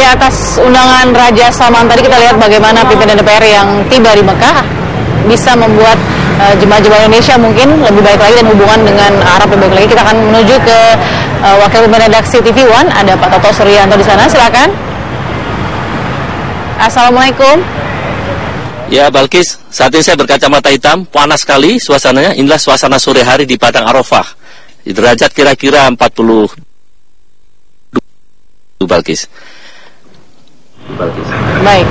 Ya, atas undangan Raja Salman tadi kita lihat bagaimana pimpinan DPR yang tiba di Mekah bisa membuat jemaah-jemaah Indonesia mungkin lebih baik lagi dan hubungan dengan Arab lebih baik lagi. Kita akan menuju ke Wakil Pemimpin Redaksi TV One, ada Pak Toto Suryanto di sana, silakan. Assalamualaikum. Ya Balkis, saat ini saya berkacamata hitam, panas sekali suasananya. Inilah suasana sore hari di Padang Arafah. Derajat kira-kira 40 Balkis. Baik.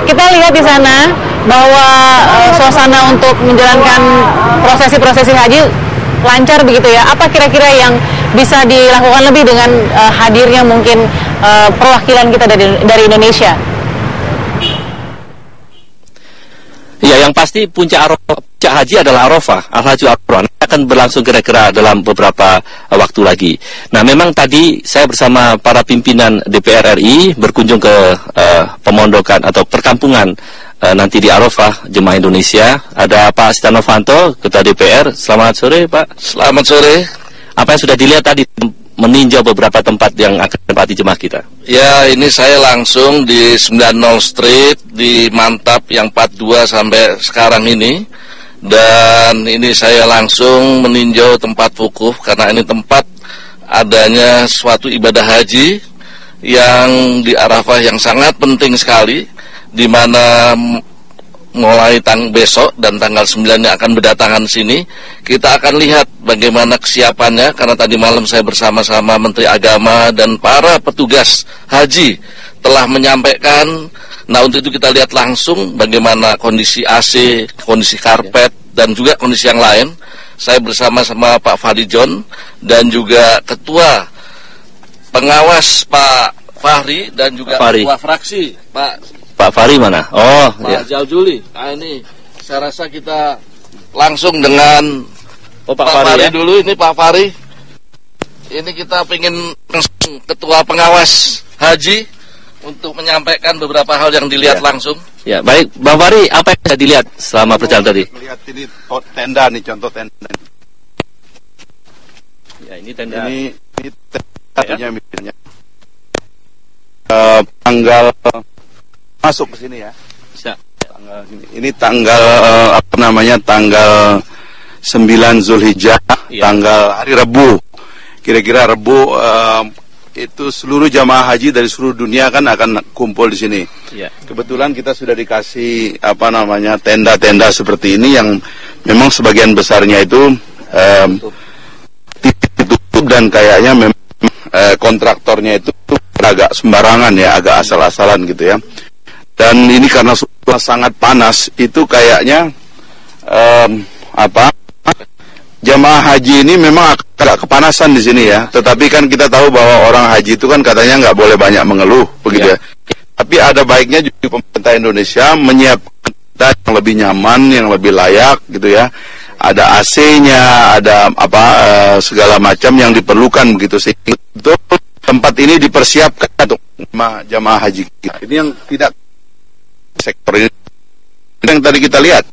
Kita lihat di sana bahwa suasana untuk menjalankan prosesi haji lancar begitu ya. Apa kira-kira yang bisa dilakukan lebih dengan hadirnya mungkin perwakilan kita dari Indonesia? Ya, yang pasti puncak haji adalah Arafah. Al-Hajj Arafah akan berlangsung kira-kira dalam beberapa waktu lagi. Nah, memang tadi saya bersama para pimpinan DPR RI berkunjung ke pemondokan atau perkampungan nanti di Arafah Jemaah Indonesia. Ada Pak Setia Novanto, Ketua DPR. Selamat sore, Pak. Selamat sore. Apa yang sudah dilihat tadi meninjau beberapa tempat yang akan ditempati jemaah kita? Ya, ini saya langsung di 90 Street di Mantap yang 42 sampai sekarang ini. Dan ini saya langsung meninjau tempat wukuf karena ini tempat adanya suatu ibadah haji yang di Arafah yang sangat penting sekali, di mana mulai besok dan tanggal 9-nya akan berdatangan sini. Kita akan lihat bagaimana kesiapannya, karena tadi malam saya bersama-sama Menteri Agama dan para petugas haji telah menyampaikan. Nah, untuk itu kita lihat langsung bagaimana kondisi AC, kondisi karpet, dan juga kondisi yang lain. Saya bersama-sama Pak Fahri John dan juga Ketua Pengawas Pak Fahri dan juga Ketua Fraksi Pak Fahri mana? Oh, Pak Jaljuli. Nah, ini saya rasa kita langsung dengan Pak Fahri ya? Dulu. Ini Pak Fahri. Ini kita ingin Ketua Pengawas Haji untuk menyampaikan beberapa hal yang dilihat langsung. Ya, baik. Bang Fahri, apa yang bisa dilihat selama perjalanan tadi? Melihat ini tenda nih, contoh tenda. Ya, ini tenda. Ini tenda misalnya. Tanggal masuk ke sini ya. Bisa. Tanggal ini tanggal tanggal 9 Zulhijjah, tanggal hari Rabu. Kira-kira Rabu itu seluruh jamaah haji dari seluruh dunia kan akan kumpul di sini. Ya. Kebetulan kita sudah dikasih tenda-tenda seperti ini yang memang sebagian besarnya itu ditutup dan kayaknya memang kontraktornya itu agak sembarangan ya, agak asal-asalan gitu ya. Dan ini karena sudah sangat panas, itu kayaknya jamaah haji ini memang agak kepanasan di sini ya. Tetapi kan kita tahu bahwa orang haji itu kan katanya nggak boleh banyak mengeluh, begitu ya. Tapi ada baiknya juga pemerintah Indonesia menyiapkan yang lebih nyaman, yang lebih layak, gitu ya. Ada AC-nya, ada segala macam yang diperlukan begitu sehingga untuk tempat ini dipersiapkan untuk jamaah haji. Ini yang tidak sektor ini yang tadi kita lihat.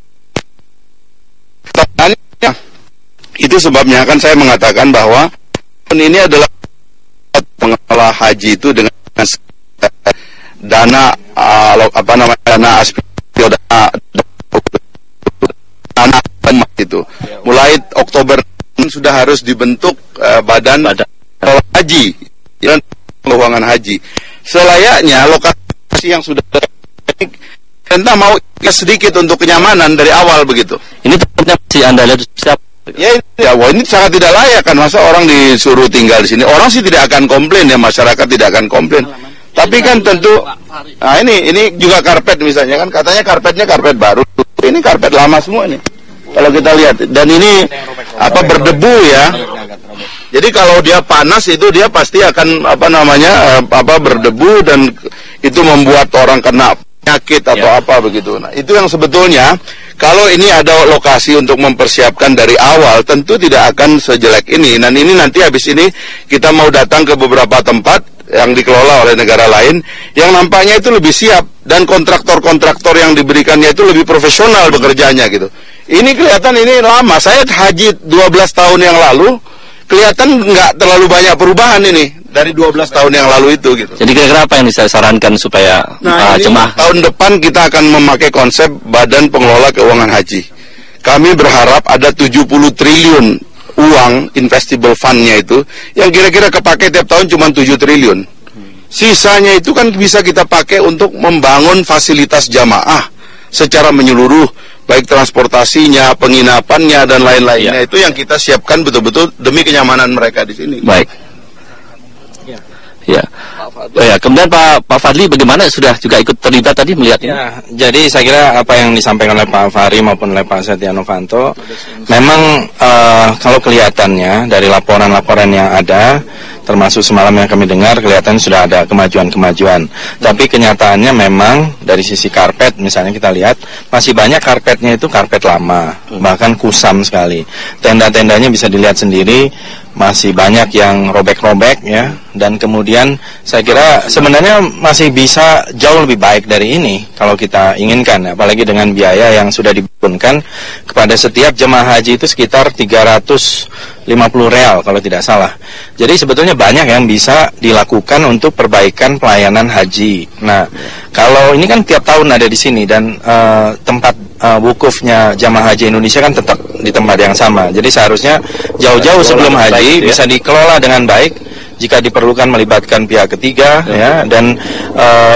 Itu sebabnya kan saya mengatakan bahwa ini adalah pengelola haji itu dengan dana dana itu. Mulai Oktober sudah harus dibentuk badan haji dan keuangan haji. Selayaknya lokasi yang sudah kita mau sedikit untuk kenyamanan dari awal begitu. Ini tempatnya si Anda lihat siapa? Ini sangat tidak layak kan, masa orang disuruh tinggal di sini. Orang sih tidak akan komplain ya, masyarakat tidak akan komplain. Tapi kan tentu, nah ini juga karpet misalnya kan, katanya karpetnya karpet baru. Ini karpet lama semua nih. Kalau kita lihat, dan ini berdebu ya. Jadi kalau dia panas itu dia pasti akan berdebu dan itu membuat orang kena penyakit atau begitu. Nah, itu yang sebetulnya kalau ini ada lokasi untuk mempersiapkan dari awal tentu tidak akan sejelek ini. Dan ini nanti habis ini kita mau datang ke beberapa tempat yang dikelola oleh negara lain yang nampaknya itu lebih siap dan kontraktor-kontraktor yang diberikannya itu lebih profesional bekerjanya gitu. Ini kelihatan ini lama. Saya haji 12 tahun yang lalu, kelihatan nggak terlalu banyak perubahan ini. dari 12 tahun yang lalu itu gitu. Jadi kira-kira apa yang bisa sarankan supaya Nah, jemaah tahun depan kita akan memakai konsep Badan Pengelola Keuangan Haji. Kami berharap ada 70 triliun uang investable fund-nya itu yang kira-kira kepake tiap tahun cuma 7 triliun. Sisanya itu kan bisa kita pakai untuk membangun fasilitas jamaah secara menyeluruh, baik transportasinya, penginapannya dan lain-lainnya. Itu yang kita siapkan betul-betul demi kenyamanan mereka di sini. baik. Ya. Ya, kemudian Pak Fadli bagaimana, sudah juga ikut terlibat tadi melihat ini? Ya, jadi saya kira apa yang disampaikan oleh Pak Fahri maupun oleh Pak Setia Novanto, memang kalau kelihatannya dari laporan-laporan yang ada, termasuk semalam yang kami dengar, kelihatan sudah ada kemajuan-kemajuan. Tapi kenyataannya memang dari sisi karpet, misalnya kita lihat masih banyak karpetnya itu karpet lama, bahkan kusam sekali. Tenda-tendanya bisa dilihat sendiri, masih banyak yang robek-robek ya, dan kemudian saya kira sebenarnya masih bisa jauh lebih baik dari ini kalau kita inginkan, apalagi dengan biaya yang sudah dibebankan kepada setiap jemaah haji itu sekitar 350 real kalau tidak salah. Jadi sebetulnya banyak yang bisa dilakukan untuk perbaikan pelayanan haji. Nah, kalau ini kan tiap tahun ada di sini dan tempat wukufnya jamaah haji Indonesia kan tetap di tempat yang sama. Jadi seharusnya jauh-jauh sebelum haji bisa dikelola dengan baik. Jika diperlukan melibatkan pihak ketiga ya, dan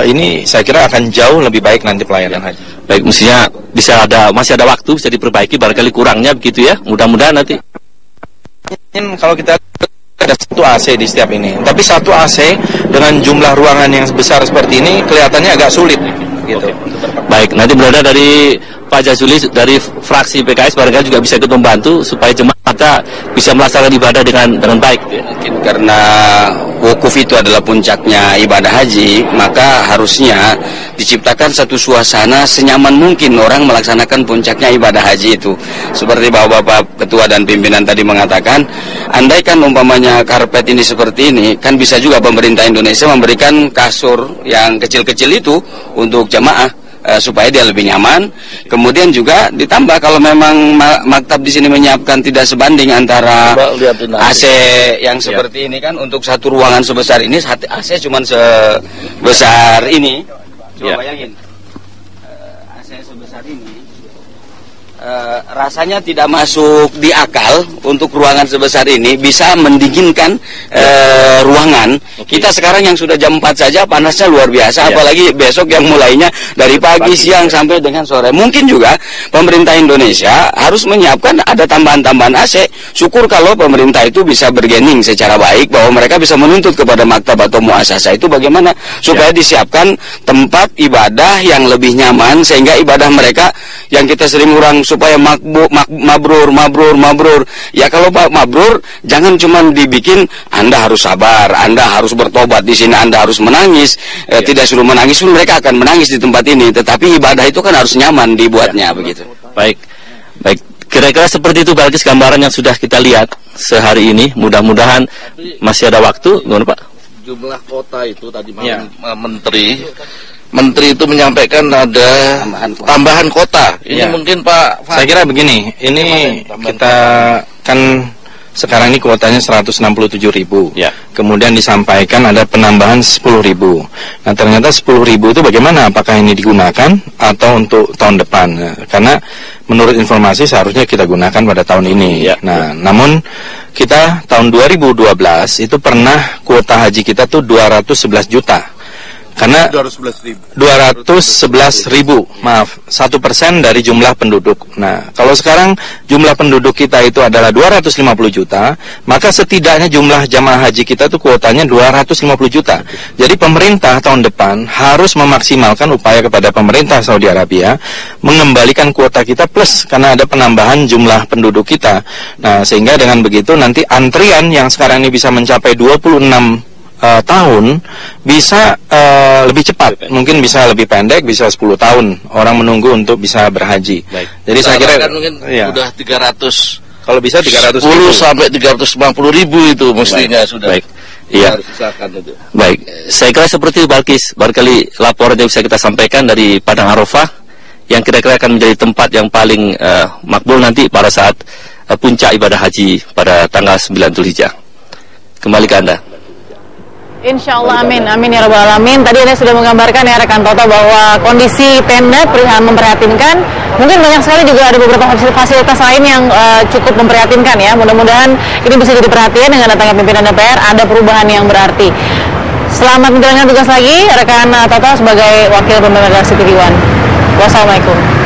ini saya kira akan jauh lebih baik nanti pelayanan haji. Baik, mestinya masih ada waktu, bisa diperbaiki, barangkali kurangnya begitu ya. Mudah-mudahan nanti. Kalau kita ada satu AC di setiap ini, tapi satu AC dengan jumlah ruangan yang besar seperti ini kelihatannya agak sulit gitu. Baik, nanti berada dari Pak Jazuli dari fraksi PKS barangkali juga bisa ikut membantu supaya jemaah kita bisa melaksanakan ibadah dengan baik. Mungkin karena wukuf itu adalah puncaknya ibadah haji, maka harusnya diciptakan satu suasana senyaman mungkin orang melaksanakan puncaknya ibadah haji itu. Seperti Bapak-Bapak Ketua dan Pimpinan tadi mengatakan, andaikan umpamanya karpet ini seperti ini, kan bisa juga pemerintah Indonesia memberikan kasur yang kecil-kecil itu untuk jemaah, supaya dia lebih nyaman. Kemudian juga ditambah kalau memang maktab di sini menyiapkan tidak sebanding antara AC yang seperti ini kan, untuk satu ruangan sebesar ini AC cuma sebesar ini. Coba bayangin, AC sebesar ini rasanya tidak masuk di akal untuk ruangan sebesar ini bisa mendinginkan ruangan. Kita sekarang yang sudah jam 4 saja panasnya luar biasa, apalagi besok yang mulainya dari pagi, siang sampai dengan sore. Mungkin juga pemerintah Indonesia harus menyiapkan ada tambahan-tambahan AC. Syukur kalau pemerintah itu bisa bergening secara baik, bahwa mereka bisa menuntut kepada maktab atau muasasah itu bagaimana supaya disiapkan tempat ibadah yang lebih nyaman, sehingga ibadah mereka yang kita sering urang supaya mabrur. Ya kalau Pak mabrur, jangan cuma dibikin Anda harus sabar, Anda harus bertobat di sini, Anda harus menangis. Tidak suruh menangis pun mereka akan menangis di tempat ini, tetapi ibadah itu kan harus nyaman dibuatnya begitu. Baik. Kira-kira seperti itu Balkis gambaran yang sudah kita lihat sehari ini. Mudah-mudahan masih ada waktu. Gimana Pak? Jumlah kota itu tadi Menteri itu menyampaikan ada tambahan kota. Ini mungkin Pak Saya kira begini, ini kita kan sekarang ini kuotanya 167.000. Kemudian disampaikan ada penambahan 10.000. Nah, ternyata 10.000 itu bagaimana? Apakah ini digunakan atau untuk tahun depan? Nah, karena menurut informasi seharusnya kita gunakan pada tahun ini. Nah, namun kita tahun 2012 itu pernah kuota haji kita tuh 211 juta. Karena 211.000, maaf, 1% dari jumlah penduduk. Nah, kalau sekarang jumlah penduduk kita itu adalah 250 juta, maka setidaknya jumlah jamaah haji kita itu kuotanya 250 juta. Jadi pemerintah tahun depan harus memaksimalkan upaya kepada pemerintah Saudi Arabia mengembalikan kuota kita plus karena ada penambahan jumlah penduduk kita. Nah, sehingga dengan begitu nanti antrian yang sekarang ini bisa mencapai 26 tahun bisa lebih cepat, mungkin bisa lebih pendek, bisa 10 tahun orang menunggu untuk bisa berhaji. Jadi saya kira mungkin sudah 300, kalau bisa 310 sampai 350.000 itu mestinya sudah. Iya. Baik, saya kira seperti Balkis, barangkali laporan yang bisa kita sampaikan dari Padang Arafah yang kira-kira akan menjadi tempat yang paling makbul nanti pada saat puncak ibadah haji pada tanggal 9 Dzulhijjah. Kembali ke Anda. Insya Allah, amin, amin ya rabbal alamin. Tadi Anda sudah menggambarkan ya rekan Toto bahwa kondisi tenda memprihatinkan. Mungkin banyak sekali juga ada beberapa fasilitas lain yang cukup memprihatinkan ya. Mudah-mudahan ini bisa jadi perhatian dengan datangnya pimpinan DPR, ada perubahan yang berarti. Selamat menjalankan tugas lagi rekan Toto sebagai wakil pemimpin redaksi TV One. Wassalamualaikum.